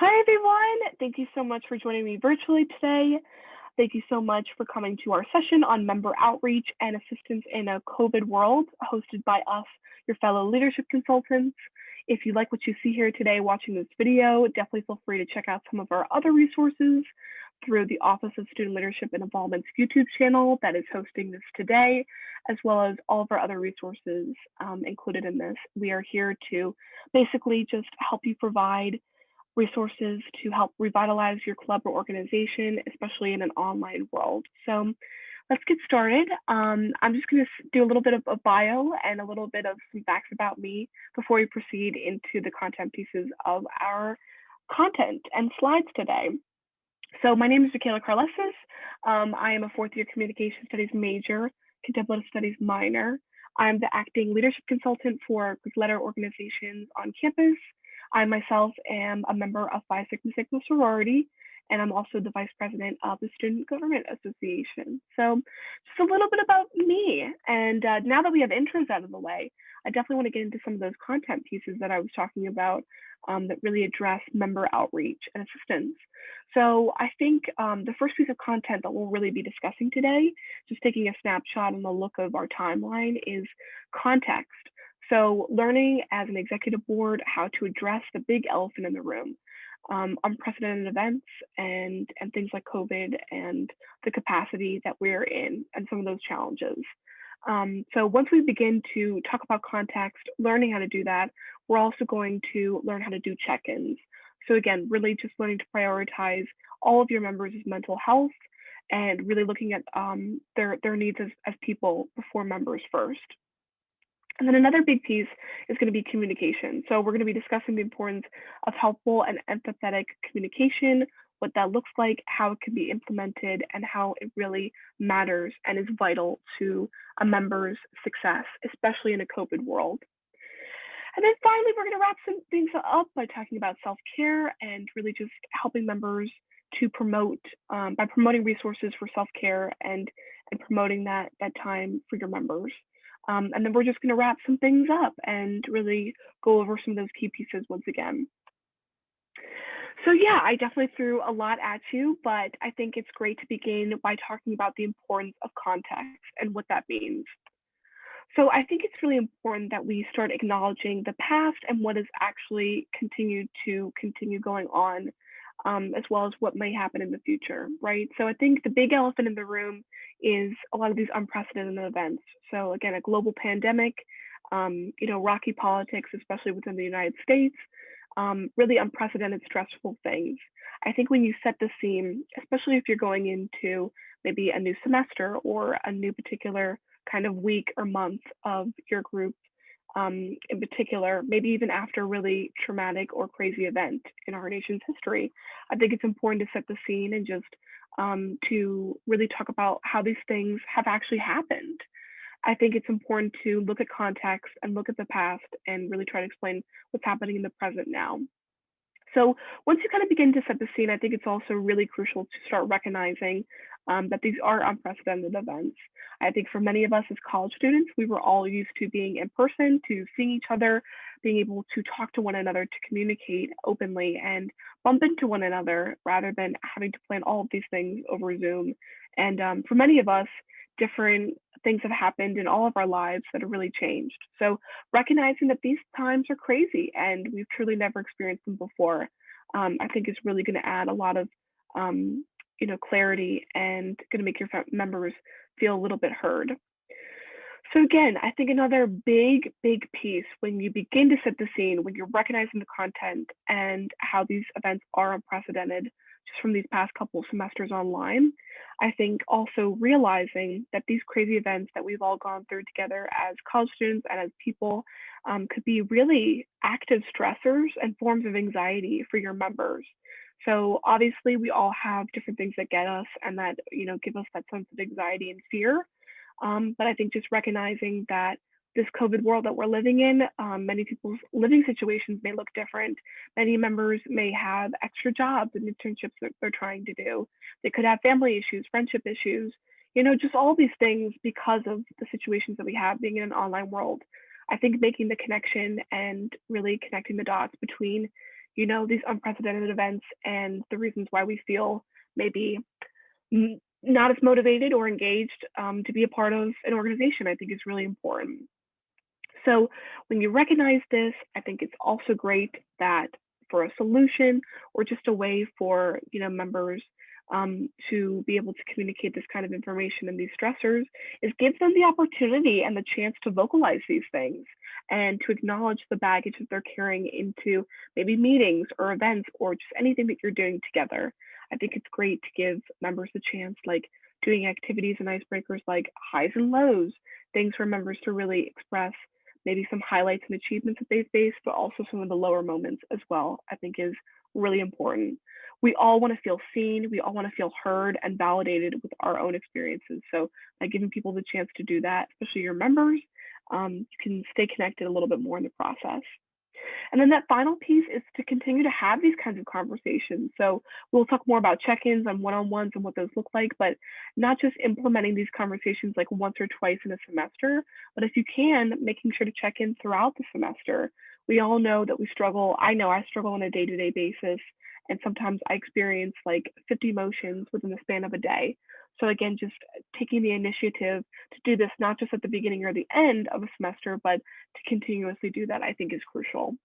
Hi, everyone. Thank you so much for joining me virtually today. Thank you so much for coming to our session on member outreach and assistance in a COVID world, hosted by us, your fellow leadership consultants. If you like what you see here today watching this video, definitely feel free to check out some of our other resources through the Office of Student Leadership and Involvement's YouTube channel that is hosting this today, as well as all of our other resources included in this. We are here to basically just help you provide resources to help revitalize your club or organization, especially in an online world. So let's get started. I'm just going to do a little bit of a bio and a little bit of some facts about me before we proceed into the content pieces of our content and slides today. So my name is Michaela. I am a fourth year communication studies major, contemplative studies minor. I'm the acting leadership consultant for group letter organizations on campus. I myself am a member of Phi Sigma Sigma sorority, and I'm also the vice president of the Student Government Association. So just a little bit about me. And now that we have intros out of the way, I definitely want to get into some of those content pieces that I was talking about that really address member outreach and assistance. So I think the first piece of content that we'll really be discussing today, just taking a snapshot and the look of our timeline, is context. So learning as an executive board how to address the big elephant in the room, unprecedented events and things like COVID and the capacity that we're in and some of those challenges. So once we begin to talk about context, learning how to do that, we're also going to learn how to do check-ins. So again, really just learning to prioritize all of your members' mental health and really looking at their needs as people before members first. And then another big piece is going to be communication. So we're going to be discussing the importance of helpful and empathetic communication, what that looks like, how it can be implemented, and how it really matters and is vital to a member's success, especially in a COVID world. And then finally, we're going to wrap some things up by talking about self-care and really just helping members to promote, by promoting resources for self-care and promoting that time for your members. And then we're just going to wrap some things up and really go over some of those key pieces once again. So yeah, I definitely threw a lot at you, but I think it's great to begin by talking about the importance of context and what that means. So I think it's really important that we start acknowledging the past and what has actually continued going on, as well as what may happen in the future, right? So I think the big elephant in the room is a lot of these unprecedented events. So again, a global pandemic, rocky politics, especially within the United States, really unprecedented, stressful things. I think when you set the scene, especially if you're going into maybe a new semester or a new particular kind of week or month of your group, in particular, maybe even after a really traumatic or crazy event in our nation's history, I think it's important to set the scene and just to really talk about how these things have actually happened. I think it's important to look at context and look at the past and really try to explain what's happening in the present now. So once you kind of begin to set the scene, I think it's also really crucial to start recognizing that these are unprecedented events. I think for many of us as college students, we were all used to being in person, to seeing each other, being able to talk to one another, to communicate openly and bump into one another rather than having to plan all of these things over Zoom. And for many of us, different things have happened in all of our lives that have really changed. So recognizing that these times are crazy and we've truly never experienced them before, I think is really going to add a lot of clarity and going to make your members feel a little bit heard. So again, I think another big piece when you begin to set the scene, when you're recognizing the content and how these events are unprecedented just from these past couple semesters online, I think also realizing that these crazy events that we've all gone through together as college students and as people could be really active stressors and forms of anxiety for your members. So obviously we all have different things that get us and that, give us that sense of anxiety and fear. But I think just recognizing that this COVID world that we're living in, many people's living situations may look different. Many members may have extra jobs and internships that they're trying to do. They could have family issues, friendship issues, just all these things because of the situations that we have being in an online world. I think making the connection and really connecting the dots between these unprecedented events and the reasons why we feel maybe not as motivated or engaged to be a part of an organization, I think is really important. So when you recognize this, I think it's also great that for a solution or just a way for members to be able to communicate this kind of information and these stressors is give them the opportunity and the chance to vocalize these things and to acknowledge the baggage that they're carrying into maybe meetings or events or just anything that you're doing together. I think it's great to give members a chance, like doing activities and icebreakers like highs and lows, things for members to really express maybe some highlights and achievements that they face, but also some of the lower moments as well, I think is really important. We all want to feel seen, we all want to feel heard and validated with our own experiences. So by giving people the chance to do that, especially your members, you can stay connected a little bit more in the process. And then that final piece is to continue to have these kinds of conversations. So we'll talk more about check-ins and one-on-ones and what those look like, but not just implementing these conversations like once or twice in a semester, but if you can, making sure to check in throughout the semester. We all know that we struggle. I know I struggle on a day-to-day basis, and sometimes I experience like 50 emotions within the span of a day. So again, just taking the initiative to do this, not just at the beginning or the end of a semester, but to continuously do that, I think is crucial.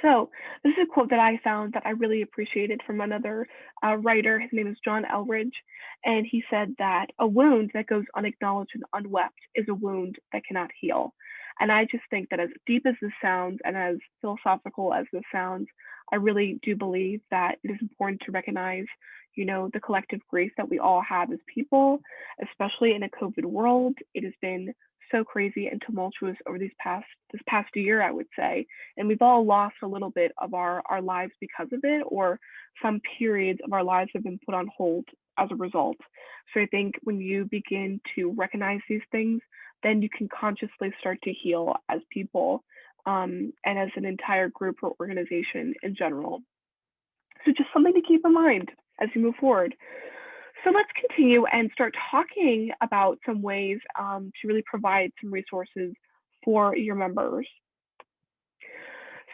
So this is a quote that I found that I really appreciated from another writer. His name is John Elridge, and he said that a wound that goes unacknowledged and unwept is a wound that cannot heal. And I just think that as deep as this sounds and as philosophical as this sounds, I really do believe that it is important to recognize, the collective grief that we all have as people, especially in a COVID world. It has been so crazy and tumultuous over this past year, I would say. And we've all lost a little bit of our lives because of it, or some periods of our lives have been put on hold as a result. So I think when you begin to recognize these things, then you can consciously start to heal as people and as an entire group or organization in general. So just something to keep in mind as you move forward. So let's continue and start talking about some ways to really provide some resources for your members.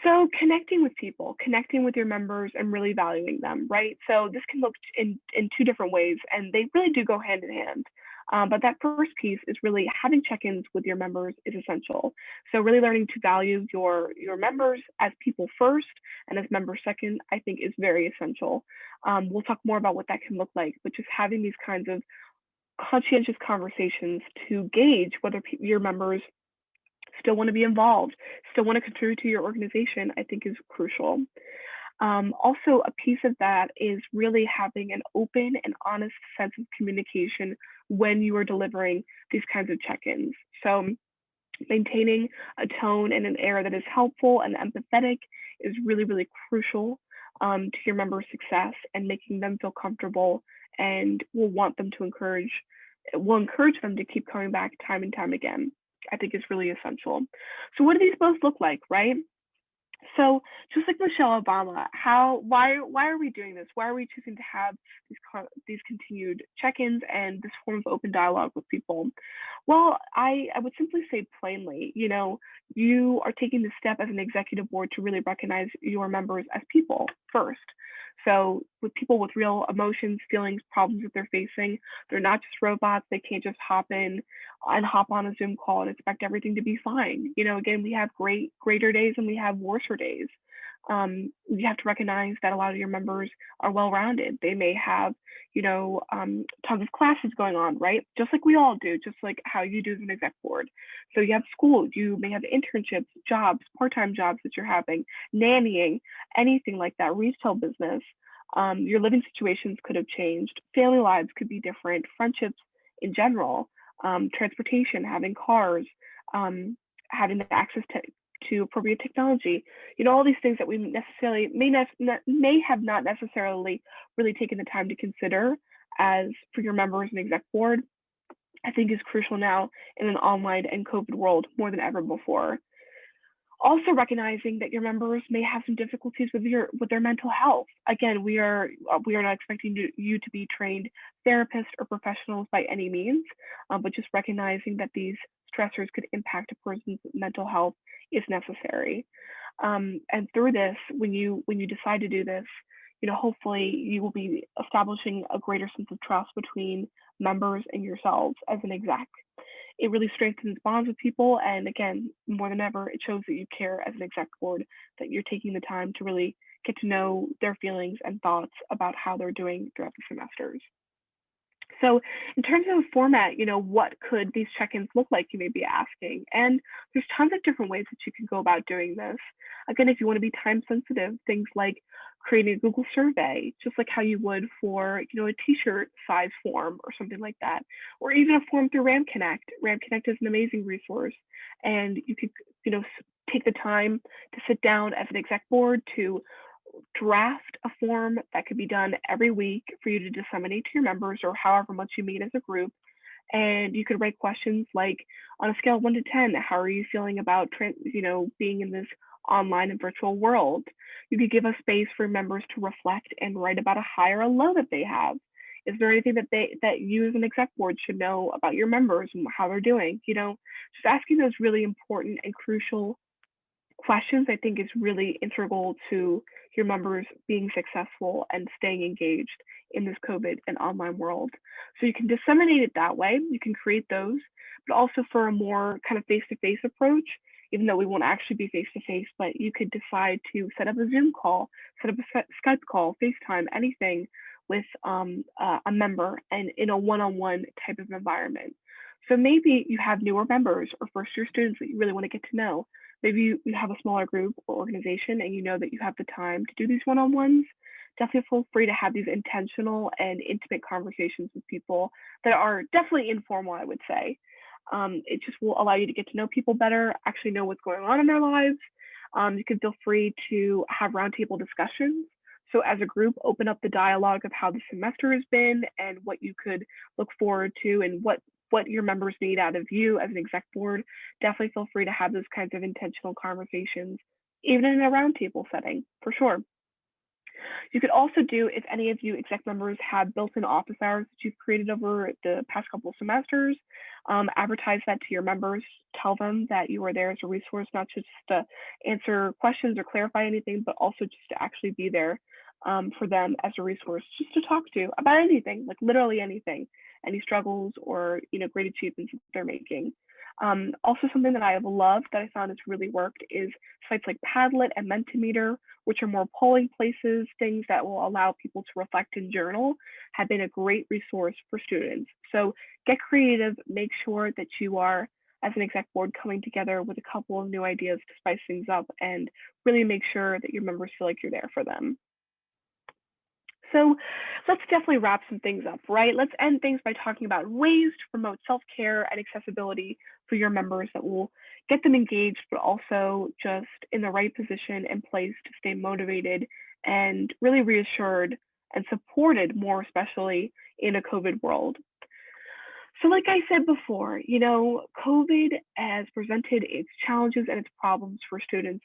So connecting with people, connecting with your members and really valuing them, right? So this can look in two different ways and they really do go hand in hand. But that first piece is really having check-ins with your members is essential. So really learning to value your members as people first and as members second, I think is very essential. We'll talk more about what that can look like, but just having these kinds of conscientious conversations to gauge whether your members still want to be involved, still want to contribute to your organization, I think is crucial. Also, a piece of that is really having an open and honest sense of communication when you are delivering these kinds of check-ins. So maintaining a tone and an air that is helpful and empathetic is really, really crucial to your members' success and making them feel comfortable and will encourage them to keep coming back time and time again. I think is really essential. So what do these both look like, right? So just like Michelle Obama, why are we doing this? Why are we choosing to have these continued check-ins and this form of open dialogue with people? Well, I would simply say plainly, you are taking the step as an executive board to really recognize your members as people first. So with people with real emotions, feelings, problems that they're facing, they're not just robots. They can't just hop on a Zoom call and expect everything to be fine. Again, we have greater days and we have worser days. You have to recognize that a lot of your members are well-rounded. They may have, tons of classes going on, right? Just like we all do, just like how you do as an exec board. So you have school, you may have internships, jobs, part-time jobs that you're having, nannying, anything like that, retail business. Your living situations could have changed. Family lives could be different, friendships in general, transportation, having cars, having the access to appropriate technology, all these things that we necessarily may have not necessarily really taken the time to consider as for your members and exec board, I think is crucial now in an online and COVID world more than ever before. Also recognizing that your members may have some difficulties with their mental health. Again, we are not expecting you to be trained therapists or professionals by any means, but just recognizing that these stressors could impact a person's mental health is necessary. And through this, when you decide to do this, hopefully you will be establishing a greater sense of trust between members and yourselves as an exec. It really strengthens bonds with people. And again, more than ever, it shows that you care as an exec board, that you're taking the time to really get to know their feelings and thoughts about how they're doing throughout the semesters. So in terms of format, what could these check-ins look like, you may be asking? And there's tons of different ways that you can go about doing this. Again, if you want to be time sensitive, things like creating a Google survey, just like how you would for, a t-shirt size form or something like that, or even a form through RAM Connect. RAM Connect is an amazing resource, and you could, take the time to sit down as an exec board to draft a form that could be done every week for you to disseminate to your members or however much you meet as a group. And you could write questions like, on a scale of 1 to 10, how are you feeling about being in this online and virtual world? You could give a space for members to reflect and write about a high or a low that they have. Is there anything that you as an exec board should know about your members and how they're doing? Just asking those really important and crucial questions, I think, is really integral to your members being successful and staying engaged in this COVID and online world. So you can disseminate it that way. You can create those, but also for a more kind of face-to-face approach, even though we won't actually be face-to-face, but you could decide to set up a Zoom call, set up a Skype call, FaceTime, anything with a member and in a one-on-one type of environment. So maybe you have newer members or first-year students that you really want to get to know. Maybe you have a smaller group or organization and you know that you have the time to do these one-on-ones. Definitely feel free to have these intentional and intimate conversations with people that are definitely informal, I would say. It just will allow you to get to know people better, actually know what's going on in their lives. You can feel free to have roundtable discussions. So as a group, open up the dialogue of how the semester has been and what you could look forward to and what your members need out of you as an exec board. Definitely feel free to have those kinds of intentional conversations, even in a roundtable setting, for sure. You could also do, if any of you exec members have built-in office hours that you've created over the past couple of semesters, advertise that to your members. Tell them that you are there as a resource, not just to answer questions or clarify anything, but also just to actually be there for them as a resource, just to talk to about anything, like literally anything, any struggles or great achievements that they're making. Also, something that I have loved that I found has really worked is sites like Padlet and Mentimeter, which are more polling places, things that will allow people to reflect and journal, have been a great resource for students. So get creative, make sure that you are, as an exec board, coming together with a couple of new ideas to spice things up and really make sure that your members feel like you're there for them. So let's definitely wrap some things up, right? Let's end things by talking about ways to promote self-care and accessibility for your members that will get them engaged, but also just in the right position and place to stay motivated and really reassured and supported, more especially in a COVID world. So like I said before, COVID has presented its challenges and its problems for students,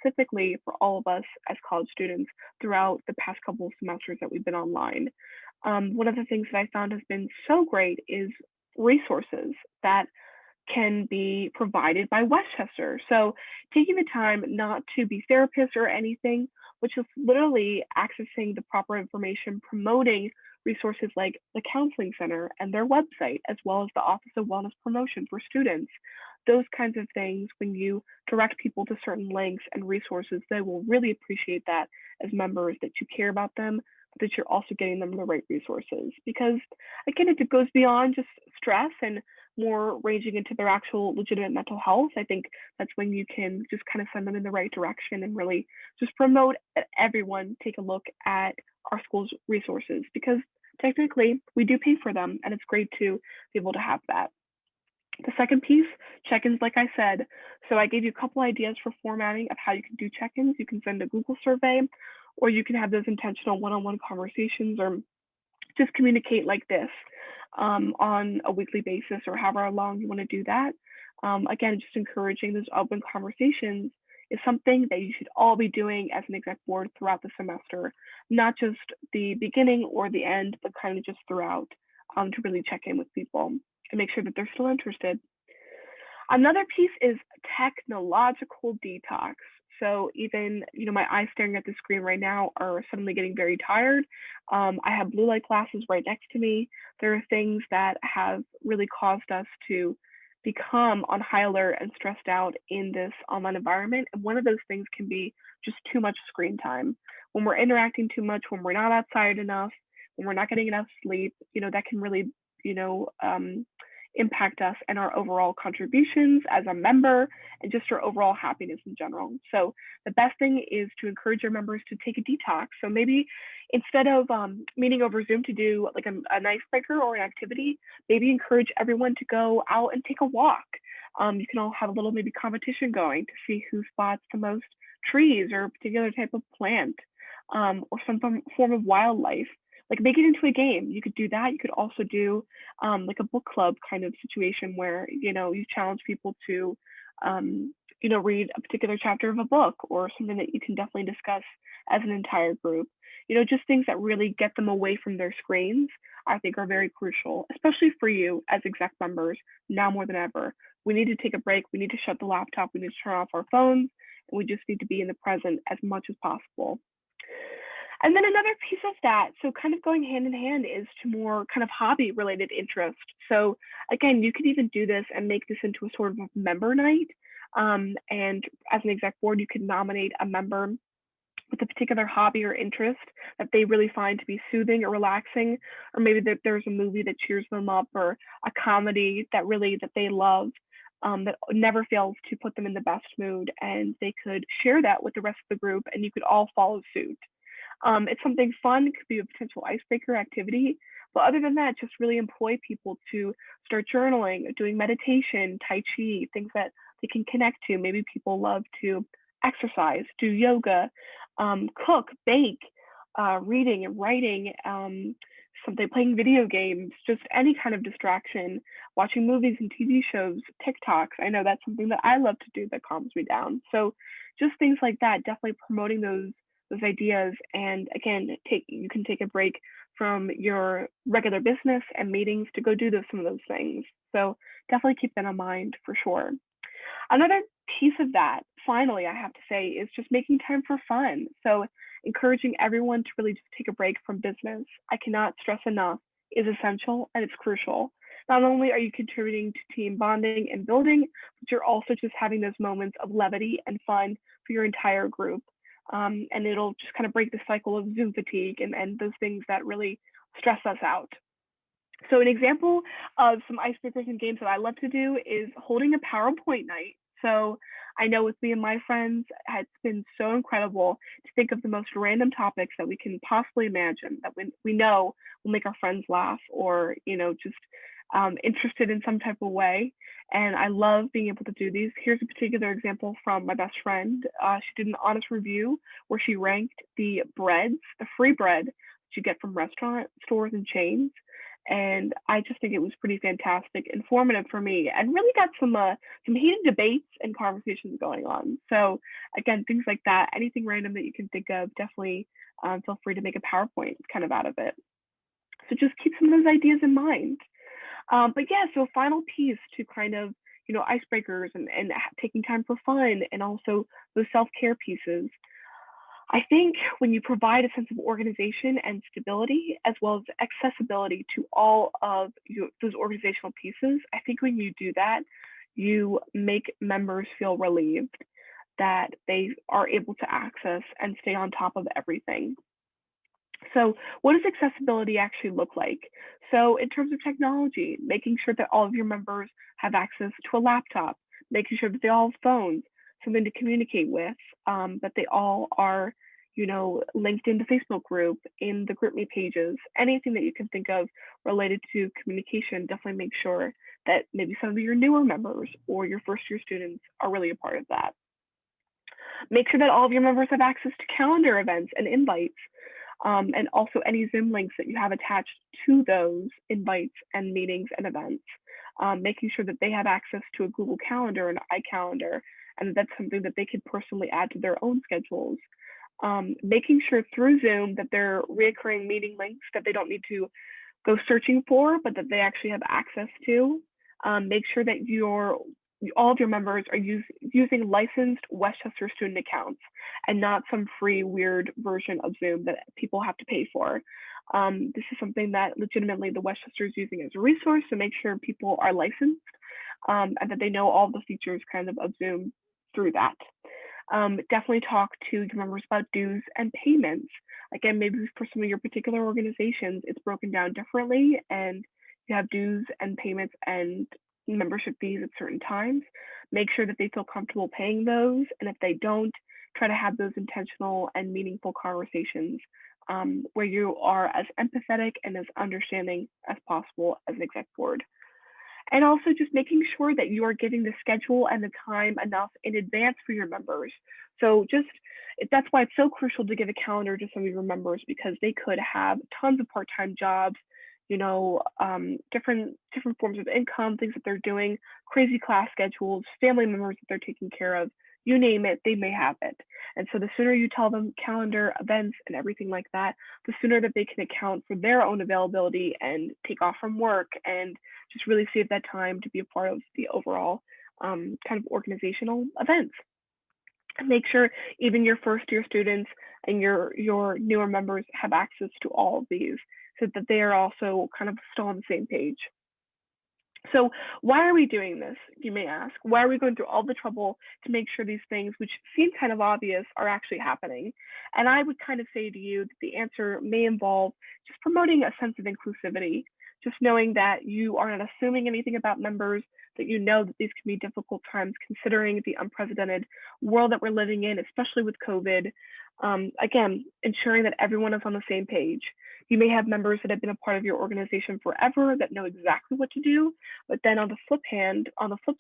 specifically for all of us as college students throughout the past couple of semesters that we've been online. One of the things that I found has been so great is resources that can be provided by Westchester. So taking the time not to be therapists or anything, which is literally accessing the proper information, promoting resources like the Counseling Center and their website, as well as the Office of Wellness Promotion for students. Those kinds of things, when you direct people to certain links and resources, they will really appreciate that as members, that you care about them, but that you're also getting them the right resources. Because again, if it goes beyond just stress and more ranging into their actual legitimate mental health, I think that's when you can just kind of send them in the right direction and really just promote that everyone take a look at our school's resources, because technically we do pay for them and it's great to be able to have that. The second piece, check-ins, like I said. So I gave you a couple ideas for formatting of how you can do check-ins. You can send a Google survey, or you can have those intentional one-on-one conversations, or just communicate like this on a weekly basis, or however long you want to do that. Again, just encouraging those open conversations is something that you should all be doing as an exec board throughout the semester, not just the beginning or the end, but kind of just throughout, to really check in with people and make sure that they're still interested. Another piece is technological detox. So even, my eyes staring at the screen right now are suddenly getting very tired. I have blue light glasses right next to me. There are things that have really caused us to become on high alert and stressed out in this online environment. And one of those things can be just too much screen time. When we're interacting too much, when we're not outside enough, when we're not getting enough sleep, that can really, impact us and our overall contributions as a member and just our overall happiness in general. So the best thing is to encourage your members to take a detox. So maybe instead of meeting over Zoom to do like an icebreaker or an activity, maybe encourage everyone to go out and take a walk. You can all have a little maybe competition going to see who spots the most trees or a particular type of plant, or some form of wildlife. Like make it into a game. You could do that. You could also do like a book club kind of situation where, you challenge people to, read a particular chapter of a book or something that you can definitely discuss as an entire group. Just things that really get them away from their screens, I think are very crucial, especially for you as exec members now more than ever. We need to take a break. We need to shut the laptop. We need to turn off our phones, and we just need to be in the present as much as possible. And then another piece of that, so kind of going hand in hand, is to more kind of hobby related interest. So again, you could even do this and make this into a sort of member night. And as an exec board, you could nominate a member with a particular hobby or interest that they really find to be soothing or relaxing, or maybe that there's a movie that cheers them up or a comedy that they love. That never fails to put them in the best mood, and they could share that with the rest of the group, and you could all follow suit. It's something fun. It could be a potential icebreaker activity. But other than that, just really employ people to start journaling, doing meditation, Tai Chi, things that they can connect to. Maybe people love to exercise, do yoga, cook, bake, reading and writing, something, playing video games, just any kind of distraction, watching movies and TV shows, TikToks. I know that's something that I love to do that calms me down. So just things like that, definitely promoting those ideas. And again, you can take a break from your regular business and meetings to go do some of those things. So definitely keep that in mind for sure. Another piece of that, finally, I have to say, is just making time for fun. So encouraging everyone to really just take a break from business, I cannot stress enough, is essential and it's crucial. Not only are you contributing to team bonding and building, but you're also just having those moments of levity and fun for your entire group. And it'll just kind of break the cycle of Zoom fatigue and those things that really stress us out. So an example of some icebreakers and games that I love to do is holding a PowerPoint night. So I know with me and my friends, it's been so incredible to think of the most random topics that we can possibly imagine that we know will make our friends laugh or, just interested in some type of way. And I love being able to do these. Here's a particular example from my best friend. She did an honest review where she ranked the breads, the free bread that you get from restaurant stores and chains. And I just think it was pretty fantastic, informative for me, and really got some heated debates and conversations going on. So again, things like that, anything random that you can think of, definitely feel free to make a PowerPoint kind of out of it. So just keep some of those ideas in mind. But yeah, so final piece to kind of, icebreakers and taking time for fun, and also those self-care pieces. I think when you provide a sense of organization and stability, as well as accessibility to all of those organizational pieces, I think when you do that, you make members feel relieved that they are able to access and stay on top of everything. So what does accessibility actually look like? So in terms of technology, making sure that all of your members have access to a laptop, making sure that they all have phones, something to communicate with, that they all are, linked in the Facebook group, in the GroupMe pages, anything that you can think of related to communication. Definitely make sure that maybe some of your newer members or your first year students are really a part of that. Make sure that all of your members have access to calendar events and invites, and also any Zoom links that you have attached to those invites and meetings and events. Making sure that they have access to a Google Calendar and iCalendar, and that's something that they could personally add to their own schedules. Making sure through Zoom that they're reoccurring meeting links that they don't need to go searching for, but that they actually have access to. Make sure that your all of your members are using licensed Westchester student accounts and not some free weird version of Zoom that people have to pay for. This is something that legitimately the Westchester is using as a resource to make sure people are licensed and that they know all the features kind of Zoom through that. Definitely talk to your members about dues and payments. Again, maybe for some of your particular organizations, it's broken down differently and you have dues and payments and membership fees at certain times. Make sure that they feel comfortable paying those. And if they don't, try to have those intentional and meaningful conversations where you are as empathetic and as understanding as possible as an exec board. And also just making sure that you are giving the schedule and the time enough in advance for your members. So that's why it's so crucial to give a calendar to some of your members, because they could have tons of part-time jobs, different forms of income, things that they're doing, crazy class schedules, family members that they're taking care of, you name it, they may have it. And so the sooner you tell them calendar, events, and everything like that, the sooner that they can account for their own availability and take off from work and just really save that time to be a part of the overall kind of organizational events. And make sure even your first year students and your newer members have access to all of these so that they are also kind of still on the same page. So why are we doing this, you may ask? Why are we going through all the trouble to make sure these things, which seem kind of obvious, are actually happening? And I would kind of say to you that the answer may involve just promoting a sense of inclusivity, just knowing that you are not assuming anything about members, that you know that these can be difficult times considering the unprecedented world that we're living in, especially with COVID. Again, ensuring that everyone is on the same page. You may have members that have been a part of your organization forever that know exactly what to do, but then on the flip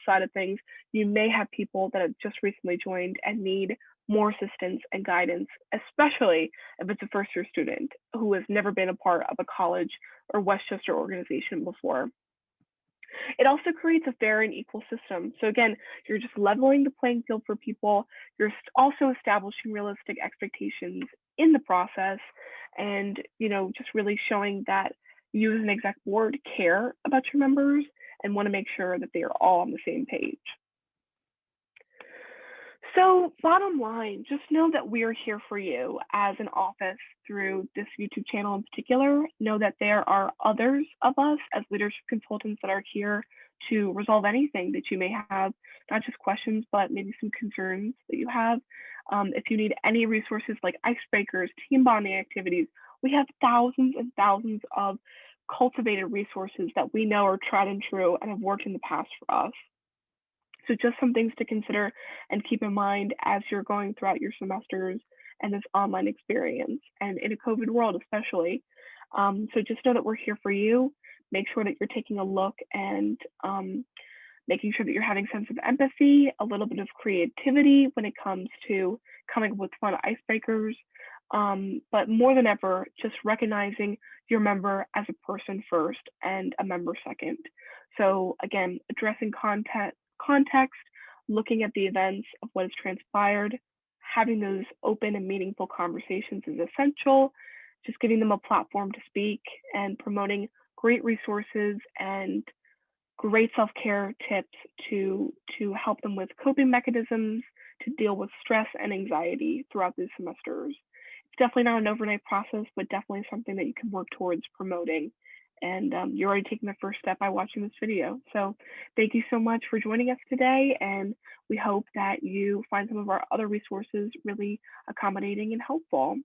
side of things, you may have people that have just recently joined and need more assistance and guidance, especially if it's a first-year student who has never been a part of a college or Westchester organization before. It also creates a fair and equal system. So again, you're just leveling the playing field for people. You're also establishing realistic expectations in the process and, just really showing that you as an exec board care about your members and want to make sure that they are all on the same page. So bottom line, just know that we're here for you as an office through this YouTube channel in particular. Know that there are others of us as leadership consultants that are here to resolve anything that you may have, not just questions, but maybe some concerns that you have. If you need any resources like icebreakers, team bonding activities, we have thousands and thousands of cultivated resources that we know are tried and true and have worked in the past for us. So just some things to consider and keep in mind as you're going throughout your semesters and this online experience, and in a COVID world especially. So just know that we're here for you. Make sure that you're taking a look and making sure that you're having a sense of empathy, a little bit of creativity when it comes to coming up with fun icebreakers. But more than ever, just recognizing your member as a person first and a member second. So again, addressing context, looking at the events of what has transpired, having those open and meaningful conversations is essential, just giving them a platform to speak and promoting great resources and great self-care tips to help them with coping mechanisms, to deal with stress and anxiety throughout these semesters. It's definitely not an overnight process, but definitely something that you can work towards promoting. And you're already taking the first step by watching this video. So thank you so much for joining us today. And we hope that you find some of our other resources really accommodating and helpful.